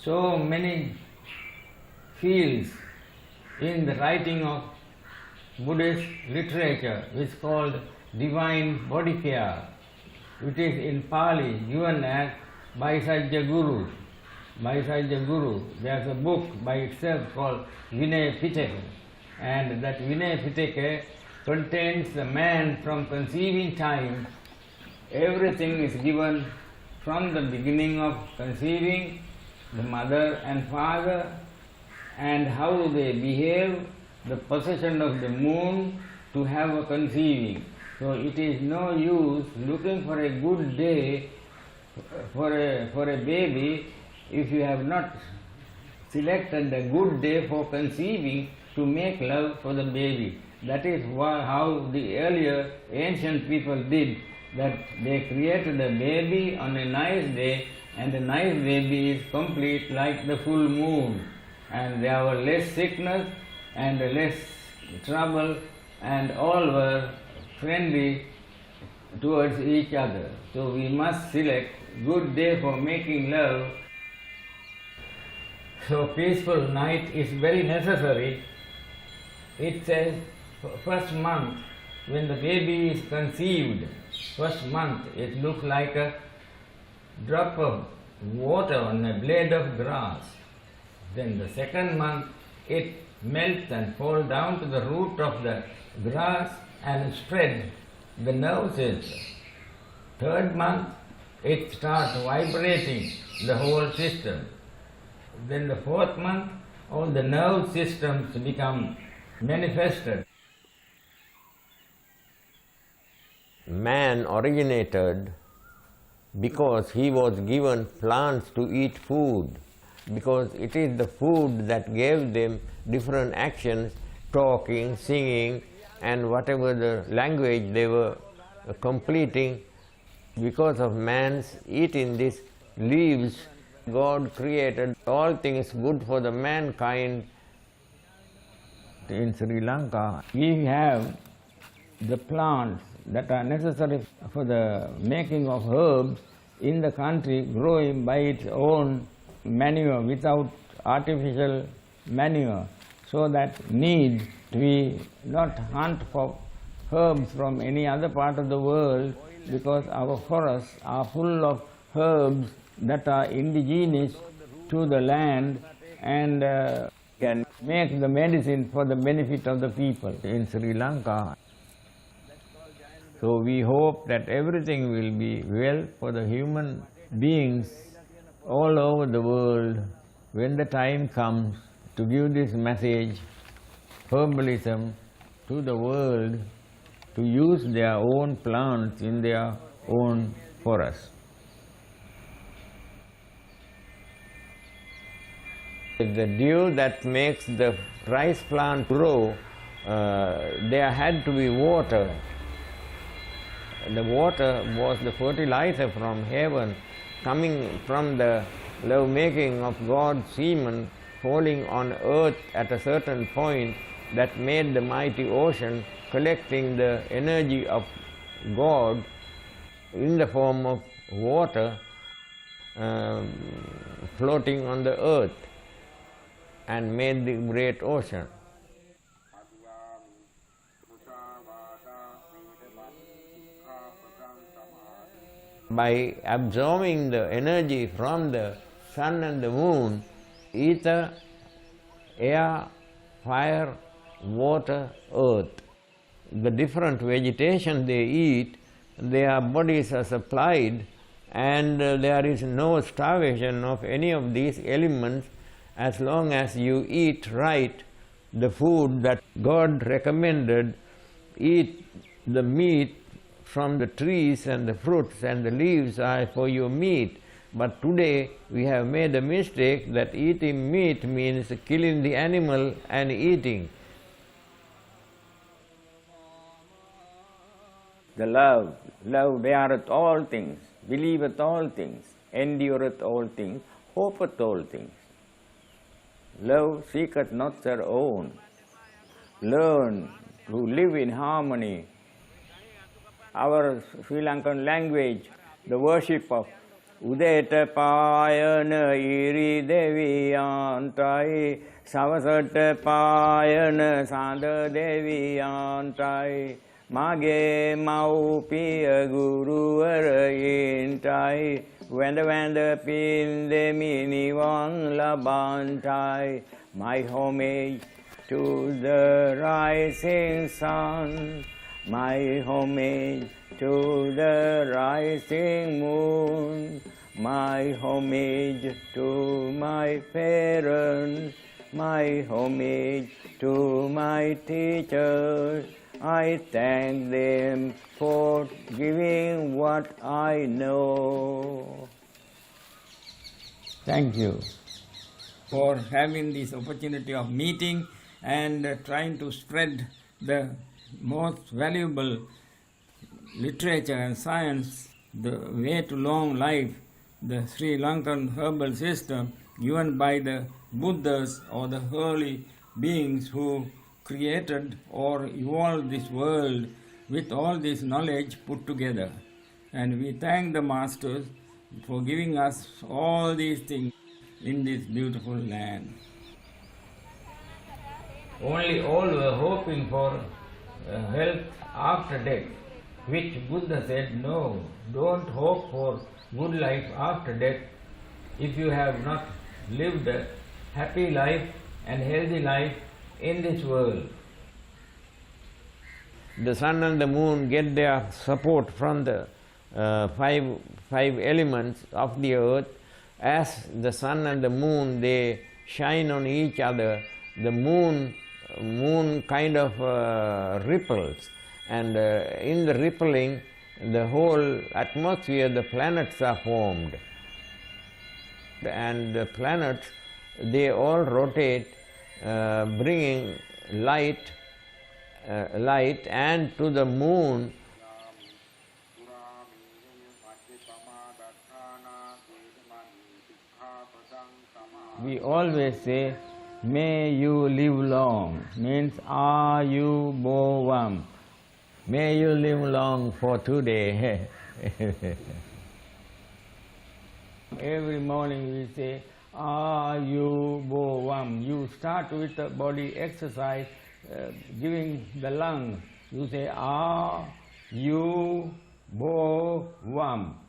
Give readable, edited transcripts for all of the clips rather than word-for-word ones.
so many fields in the writing of Buddhist literature, which is called divine body care. It is in Pali given as Vaisajya Guru. Vaisajya Guru. There's a book by itself called Vinaya Pitaka, and that Vinaya Pitaka contains the man from conceiving time. Everything is given from the beginning of conceiving, the mother and father, and how they behave, the position of the moon to have a conceiving. So it is no use looking for a good day for a baby if you have not selected a good day for conceiving to make love for the baby. That is how the earlier ancient people did, that they created a baby on a nice day, and a nice baby is complete like the full moon, and there were less sickness and less trouble, and all were friendly towards each other. So we must select good day for making love. So peaceful night is very necessary. It says first month, when the baby is conceived, first month it looks like a drop of water on a blade of grass. Then the second month it melts and falls down to the root of the grass and spread the nerve cells. Third month it starts vibrating the whole system. Then the fourth month all the nerve systems become manifested. Man originated because he was given plants to eat food, because it is the food that gave them different actions, talking, singing, and whatever the language they were completing. Because of man's eating these leaves, God created all things good for the mankind. In Sri Lanka, we have the plants that are necessary for the making of herbs in the country growing by its own manure, without artificial manure, so that need we not hunt for herbs from any other part of the world, because our forests are full of herbs that are indigenous to the land and can make the medicine for the benefit of the people in Sri Lanka. So we hope that everything will be well for the human beings all over the world when the time comes to give this message, herbalism, to the world, to use their own plants in their own forests. The dew that makes the rice plant grow, there had to be water. The water was the fertilizer from heaven, coming from the love-making of God's semen, falling on earth at a certain point, that made the mighty ocean, collecting the energy of God in the form of water, floating on the earth, and made the great ocean. By absorbing the energy from the sun and the moon, ether, air, fire, water, earth, the different vegetation they eat, their bodies are supplied, and there is no starvation of any of these elements as long as you eat right the food that God recommended. Eat the meat from the trees, and the fruits and the leaves are for your meat. But today we have made a mistake that eating meat means killing the animal and eating. The love beareth all things, believeth all things, endureth all things, hopeth all things. Love seeketh not their own. Learn to live in harmony. Our Sri Lankan language, the worship of Udeta payana iri deviyantai, savasata payana sanda deviyantai, mage maupiya guru arayintai, vanda pinde minivan labantai. My homage to the rising sun, my homage to the rising moon, my homage to my parents, my homage to my teachers. I thank them for giving what I know. Thank you for having this opportunity of meeting and trying to spread the most valuable literature and science, the way to long life, the Sri Lankan herbal system given by the Buddhas or the holy beings who created or evolved this world with all this knowledge put together. And we thank the Masters for giving us all these things in this beautiful land. Only all were hoping for health after death, which Buddha said, no, don't hope for good life after death if you have not lived a happy life and healthy life in this world. The sun and the moon get their support from the five elements of the earth. As the sun and the moon, they shine on each other, the moon kind of ripples, and in the rippling, the whole atmosphere, the planets are formed. And the planets, they all rotate, bringing light and to the moon. We always say, may you live long, means Ayurveda. May you live long for today. Every morning we say, Ayurveda. You start with the body exercise, giving the lungs. You say, Ayurveda.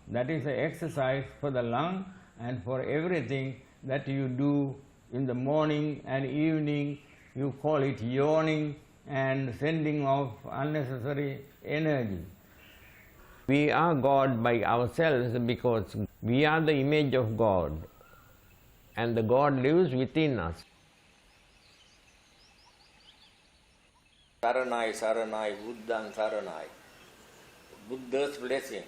That is the exercise for the lung and for everything that you do in the morning and evening. You call it yawning and sending off unnecessary energy. We are God by ourselves because we are the image of God, and the God lives within us. Saranai, Saranai, Buddhan Saranai. Buddha's blessing.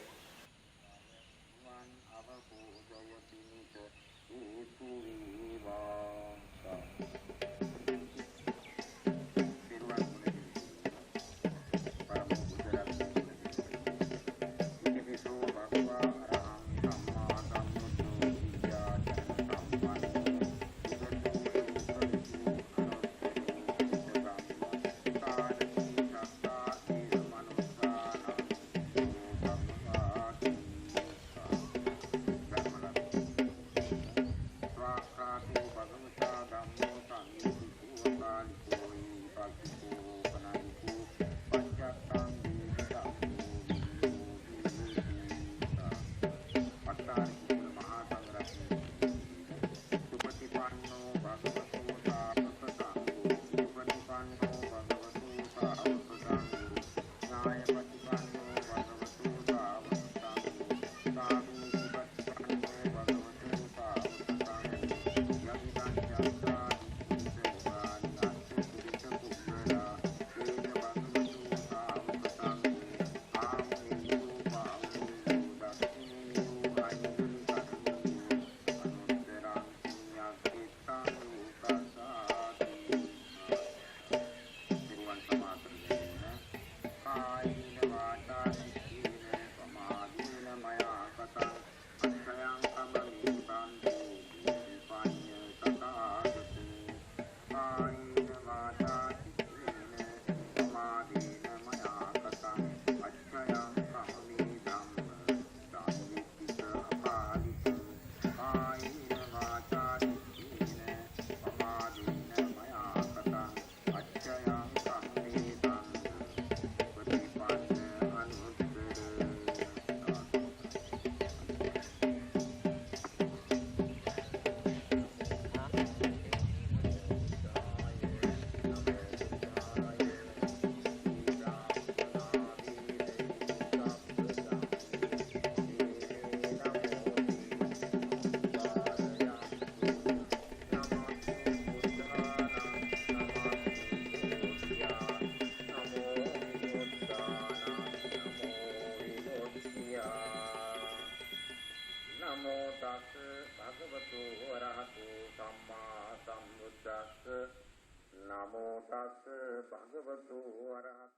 Bhagavato Arahato